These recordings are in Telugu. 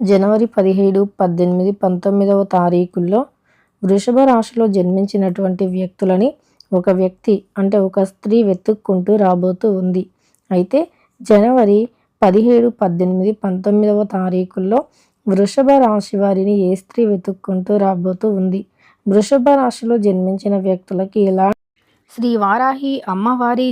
జనవరి 17, 18, 19వ తారీఖుల్లో వృషభ రాశిలో జన్మించినటువంటి వ్యక్తులని ఒక వ్యక్తి అంటే ఒక స్త్రీ వెతుక్కుంటూ రాబోతూ ఉంది. అయితే జనవరి 17, 18, 19వ తారీఖుల్లో వృషభ రాశి వారిని ఏ స్త్రీ వెతుక్కుంటూ రాబోతూ ఉంది. వృషభ రాశిలో జన్మించిన వ్యక్తులకి ఇలా శ్రీ వారాహి అమ్మవారి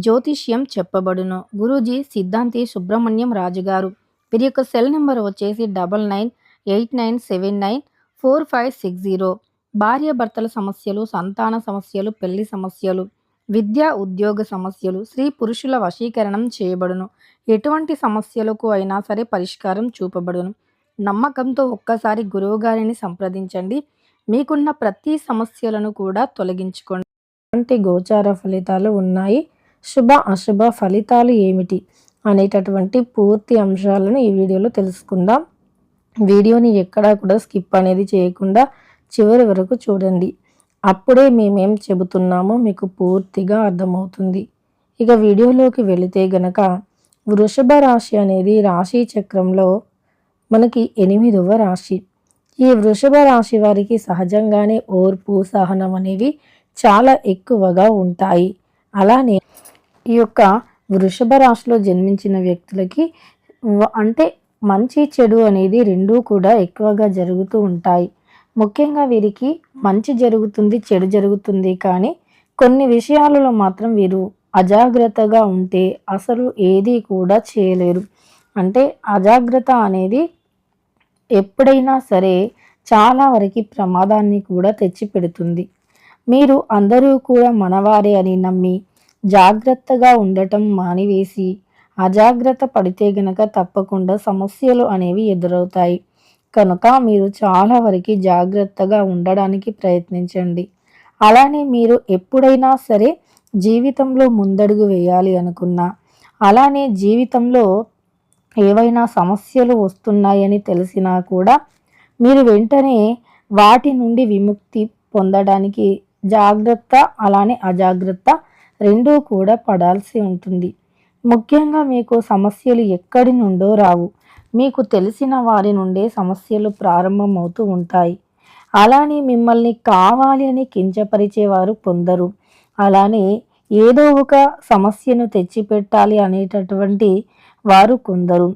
జ్యోతిష్యం చెప్పబడును. గురూజీ సిద్ధాంతి సుబ్రహ్మణ్యం రాజు గారు. వీరి యొక్క సెల్ నెంబర్ వచ్చేసి 9989794560. భార్యాభర్తల సమస్యలు, సంతాన సమస్యలు, పెళ్లి సమస్యలు, విద్యా ఉద్యోగ సమస్యలు, స్త్రీ పురుషుల వశీకరణం చేయబడును. ఎటువంటి సమస్యలకు అయినా సరే పరిష్కారం చూపబడును. నమ్మకంతో ఒక్కసారి గురువుగారిని సంప్రదించండి. మీకున్న ప్రతి సమస్యలను కూడా తొలగించుకోండి. ఎటువంటి గోచార ఫలితాలు ఉన్నాయి, శుభ అశుభ ఫలితాలు ఏమిటి అనేటటువంటి పూర్తి అంశాలను ఈ వీడియోలో తెలుసుకుందాం. వీడియోని ఎక్కడా కూడా స్కిప్ అనేది చేయకుండా చివరి వరకు చూడండి. అప్పుడే మేమేం చెబుతున్నామో మీకు పూర్తిగా అర్థమవుతుంది. ఇక వీడియోలోకి వెళితే గనక వృషభ రాశి అనేది రాశి చక్రంలో మనకి 8వ రాశి. ఈ వృషభ రాశి వారికి సహజంగానే ఓర్పు, సహనం అనేవి చాలా ఎక్కువగా ఉంటాయి. అలానే ఈ యొక్క వృషభ రాశిలో జన్మించిన వ్యక్తులకి అంటే మంచి చెడు అనేది రెండూ కూడా ఎక్కువగా జరుగుతూ ఉంటాయి. ముఖ్యంగా వీరికి మంచి జరుగుతుంది, చెడు జరుగుతుంది, కానీ కొన్ని విషయాలలో మాత్రం వీరు అజాగ్రత్తగా ఉంటే అసలు ఏది కూడా చేయలేరు. అంటే అజాగ్రత్త అనేది ఎప్పుడైనా సరే చాలా వరకు ప్రమాదాన్ని కూడా తెచ్చిపెడుతుంది. మీరు అందరూ కూడా మనవారే అని నమ్మి జాగ్రత్తగా ఉండటం మానివేసి అజాగ్రత్త పడితే గనక తప్పకుండా సమస్యలు అనేవి ఎదురవుతాయి. కనుక మీరు చాలా వరకు జాగ్రత్తగా ఉండడానికి ప్రయత్నించండి. అలానే మీరు ఎప్పుడైనా సరే జీవితంలో ముందడుగు వేయాలి అనుకున్నా, అలానే జీవితంలో ఏవైనా సమస్యలు వస్తున్నాయని తెలిసినా కూడా మీరు వెంటనే వాటి నుండి విముక్తి పొందడానికి జాగ్రత్త అలానే అజాగ్రత్త రెండూ కూడా పడాల్సి ఉంటుంది. ముఖ్యంగా మీకు సమస్యలు ఎక్కడి నుండో రావు, మీకు తెలిసిన వారి నుండే సమస్యలు ప్రారంభమవుతూ ఉంటాయి. అలానే మిమ్మల్ని కావాలి అని కించపరిచేవారు కొందరు, అలానే ఏదో ఒక సమస్యను తెచ్చిపెట్టాలి అనేటటువంటి వారు కొందరు.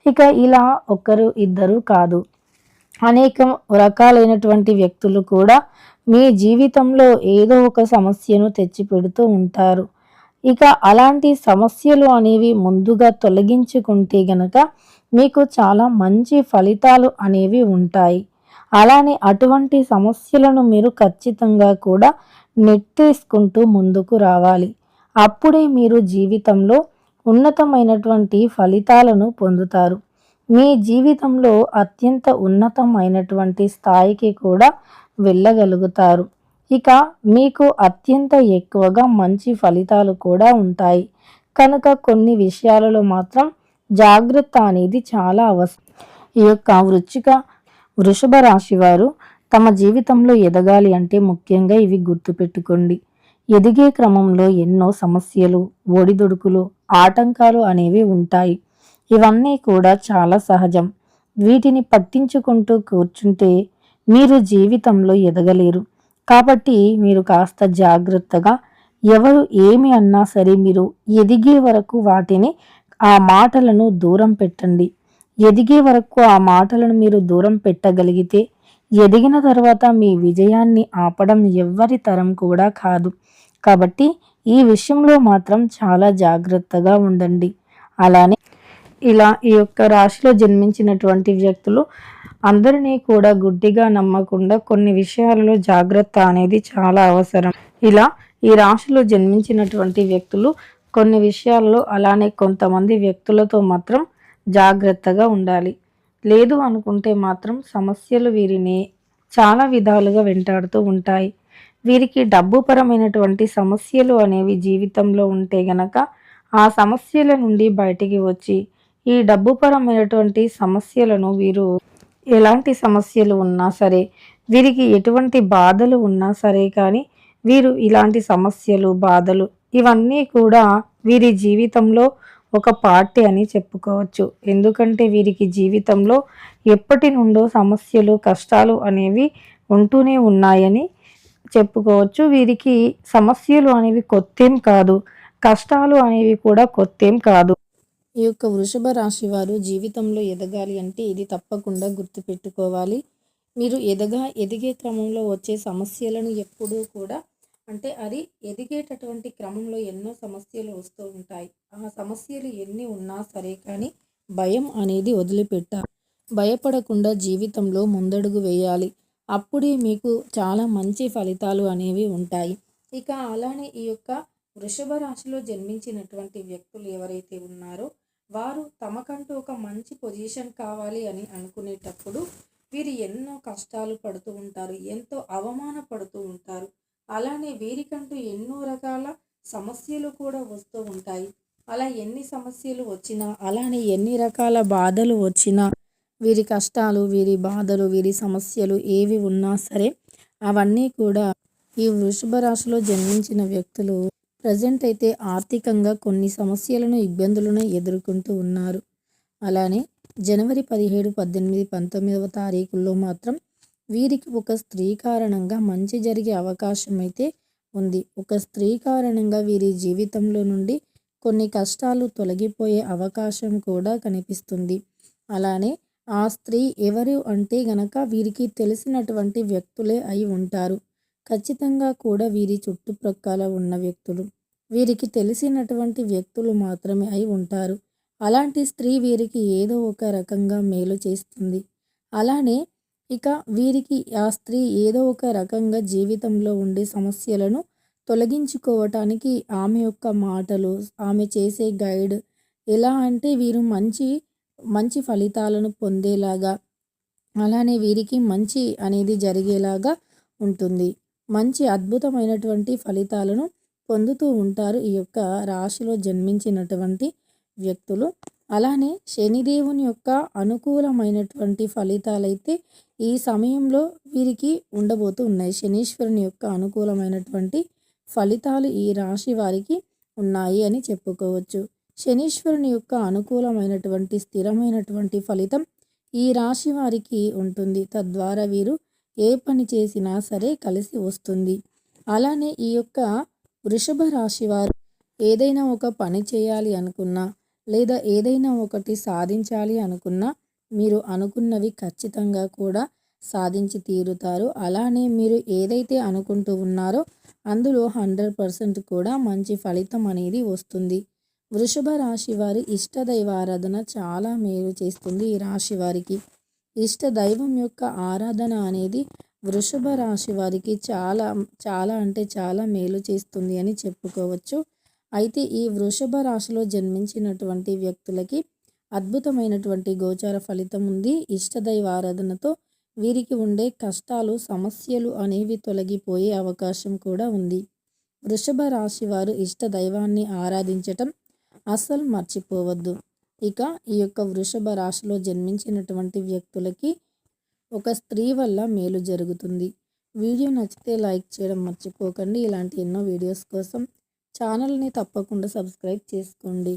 ఇక ఇలా ఒకరు ఇద్దరు కాదు, అనేక రకాలైనటువంటి వ్యక్తులు కూడా మీ జీవితంలో ఏదో ఒక సమస్యను తెచ్చిపెడుతూ ఉంటారు. ఇక అలాంటి సమస్యలు అనేవి ముందుగా తొలగించుకుంటే గనక మీకు చాలా మంచి ఫలితాలు అనేవి ఉంటాయి. అలానే అటువంటి సమస్యలను మీరు ఖచ్చితంగా కూడా నెట్టేసుకుంటూ ముందుకు రావాలి. అప్పుడే మీరు జీవితంలో ఉన్నతమైనటువంటి ఫలితాలను పొందుతారు. మీ జీవితంలో అత్యంత ఉన్నతమైనటువంటి స్థాయికి కూడా వెళ్ళగలుగుతారు. ఇక మీకు అత్యంత ఎక్కువగా మంచి ఫలితాలు కూడా ఉంటాయి. కనుక కొన్ని విషయాలలో మాత్రం జాగ్రత్త అనేది చాలా అవసరం. ఈ యొక్క వృషభ రాశి వారు తమ జీవితంలో ఎదగాలి అంటే ముఖ్యంగా ఇవి గుర్తుపెట్టుకోండి. ఎదిగే క్రమంలో ఎన్నో సమస్యలు, ఒడిదుడుకులు, ఆటంకాలు అనేవి ఉంటాయి. ఇవన్నీ కూడా చాలా సహజం. వీటిని పట్టించుకుంటూ కూర్చుంటే మీరు జీవితంలో ఎదగలేరు. కాబట్టి మీరు కాస్త జాగ్రత్తగా ఎవరు ఏమి అన్నా సరే మీరు ఎదిగే వరకు ఆ మాటలను దూరం పెట్టండి. ఎదిగే వరకు ఆ మాటలను మీరు దూరం పెట్టగలిగితే ఎదిగిన తర్వాత మీ విజయాన్ని ఆపడం ఎవ్వరి తరం కూడా కాదు. కాబట్టి ఈ విషయంలో మాత్రం చాలా జాగ్రత్తగా ఉండండి. అలానే ఇలా ఈ యొక్క రాశిలో జన్మించినటువంటి వ్యక్తులు అందరినీ కూడా గుడ్డిగా నమ్మకుండా కొన్ని విషయాలలో జాగ్రత్త అనేది చాలా అవసరం. ఇలా ఈ రాశిలో జన్మించినటువంటి వ్యక్తులు కొన్ని విషయాల్లో అలానే కొంతమంది వ్యక్తులతో మాత్రం జాగ్రత్తగా ఉండాలి. లేదు అనుకుంటే మాత్రం సమస్యలు వీరిని చాలా విధాలుగా వెంటాడుతూ ఉంటాయి. వీరికి డబ్బుపరమైనటువంటి సమస్యలు అనేవి జీవితంలో ఉంటే గనక ఆ సమస్యల నుండి బయటికి వచ్చి ఈ డబ్బుపరమైనటువంటి సమస్యలను వీరు ఎలాంటి సమస్యలు ఉన్నా సరే, వీరికి ఎటువంటి బాధలు ఉన్నా సరే కానీ వీరు ఇలాంటి సమస్యలు, బాధలు ఇవన్నీ కూడా వీరి జీవితంలో ఒక పార్టీ అని చెప్పుకోవచ్చు. ఎందుకంటే వీరికి జీవితంలో ఎప్పటి నుండో సమస్యలు, కష్టాలు అనేవి ఉంటూనే ఉన్నాయని చెప్పుకోవచ్చు. వీరికి సమస్యలు అనేవి కొత్తేం కాదు. కష్టాలు అనేవి కూడా కొత్తేం కాదు. ఈ యొక్క వృషభ రాశి వారు జీవితంలో ఎదగాలి అంటే ఇది తప్పకుండా గుర్తుపెట్టుకోవాలి. మీరు ఎదిగే క్రమంలో వచ్చే సమస్యలను ఎప్పుడూ కూడా అంటే అది ఎదిగేటటువంటి క్రమంలో ఎన్నో సమస్యలు వస్తూ ఉంటాయి. ఆ సమస్యలు ఎన్ని ఉన్నా సరే కానీ భయం అనేది వదిలిపెట్టాలి. భయపడకుండా జీవితంలో ముందడుగు వేయాలి. అప్పుడే మీకు చాలా మంచి ఫలితాలు అనేవి ఉంటాయి. ఇక అలానే ఈ యొక్క వృషభ రాశిలో జన్మించినటువంటి వ్యక్తులు ఎవరైతే ఉన్నారో వారు తమకంటూ ఒక మంచి పొజిషన్ కావాలి అని అనుకునేటప్పుడు వీరు ఎన్నో కష్టాలు పడుతూ ఉంటారు. ఎంతో అవమానపడుతూ ఉంటారు. అలానే వీరికంటూ ఎన్నో రకాల సమస్యలు కూడా వస్తూ ఉంటాయి. అలా ఎన్ని సమస్యలు వచ్చినా, అలానే ఎన్ని రకాల బాధలు వచ్చినా, వీరి కష్టాలు, వీరి బాధలు, వీరి సమస్యలు ఏవి ఉన్నా సరే అవన్నీ కూడా ఈ వృషభ రాశిలో జన్మించిన వ్యక్తులు ప్రజెంట్ అయితే ఆర్థికంగా కొన్ని సమస్యలను, ఇబ్బందులను ఎదుర్కొంటూ ఉన్నారు. అలానే జనవరి 17, 18, 19వ తారీఖుల్లో మాత్రం వీరికి ఒక స్త్రీ కారణంగా మంచి జరిగే అవకాశం అయితే ఉంది. ఒక స్త్రీ కారణంగా వీరి జీవితంలో నుండి కొన్ని కష్టాలు తొలగిపోయే అవకాశం కూడా కనిపిస్తుంది. అలానే ఆ స్త్రీ ఎవరు అంటే గనక వీరికి తెలిసినటువంటి వ్యక్తులే అయి ఉంటారు. ఖచ్చితంగా కూడా వీరి చుట్టుప్రక్కల ఉన్న వ్యక్తులు, వీరికి తెలిసినటువంటి వ్యక్తులు మాత్రమే అయి ఉంటారు. అలాంటి స్త్రీ వీరికి ఏదో ఒక రకంగా మేలు చేస్తుంది. అలానే ఇక వీరికి ఆ స్త్రీ ఏదో ఒక రకంగా జీవితంలో ఉండే సమస్యలను తొలగించుకోవటానికి ఆమె యొక్క మాటలు, ఆమె చేసే గైడ్ ఎలా అంటే వీరు మంచి మంచి ఫలితాలను పొందేలాగా, అలానే వీరికి మంచి అనేది జరిగేలాగా ఉంటుంది. మంచి అద్భుతమైనటువంటి ఫలితాలను పొందుతూ ఉంటారు ఈ యొక్క రాశిలో జన్మించినటువంటి వ్యక్తులు. అలానే శనిదేవుని యొక్క అనుకూలమైనటువంటి ఫలితాలైతే ఈ సమయంలో వీరికి ఉండబోతూ ఉన్నాయి. శనీశ్వరుని యొక్క అనుకూలమైనటువంటి ఫలితాలు ఈ రాశి వారికి ఉన్నాయి అని చెప్పుకోవచ్చు. శనీశ్వరుని యొక్క అనుకూలమైనటువంటి స్థిరమైనటువంటి ఫలితం ఈ రాశి వారికి ఉంటుంది. తద్వారా వీరు ఏ పని చేసినా సరే కలిసి వస్తుంది. అలానే ఈ యొక్క వృషభ రాశి వారు ఏదైనా ఒక పని చేయాలి అనుకున్నా, లేదా ఏదైనా ఒకటి సాధించాలి అనుకున్నా మీరు అనుకున్నవి ఖచ్చితంగా కూడా సాధించి తీరుతారు. అలానే మీరు ఏదైతే అనుకుంటూ ఉన్నారో అందులో 100% కూడా మంచి ఫలితం అనేది వస్తుంది. వృషభ రాశి వారి ఇష్టదైవారాధన చాలా మేలు చేస్తుంది. ఈ రాశి వారికి ఇష్ట దైవం యొక్క ఆరాధన అనేది వృషభ రాశి వారికి చాలా చాలా అంటే చాలా మేలు చేస్తుంది అని చెప్పుకోవచ్చు. అయితే ఈ వృషభ రాశిలో జన్మించినటువంటి వ్యక్తులకి అద్భుతమైనటువంటి గోచార ఫలితం ఉంది. ఇష్టదైవ ఆరాధనతో వీరికి ఉండే కష్టాలు, సమస్యలు అనేవి తొలగిపోయే అవకాశం కూడా ఉంది. వృషభ రాశి వారు ఇష్ట దైవాన్ని ఆరాధించటం అస్సలు మర్చిపోవద్దు. ఇక ఈ యొక్క వృషభ రాశిలో జన్మించినటువంటి వ్యక్తులకి ఒక స్త్రీ వల్ల మేలు జరుగుతుంది. వీడియో నచ్చితే లైక్ చేయడం మర్చిపోకండి. ఇలాంటి ఎన్నో వీడియోస్ కోసం ఛానల్ని తప్పకుండా సబ్స్క్రైబ్ చేసుకోండి.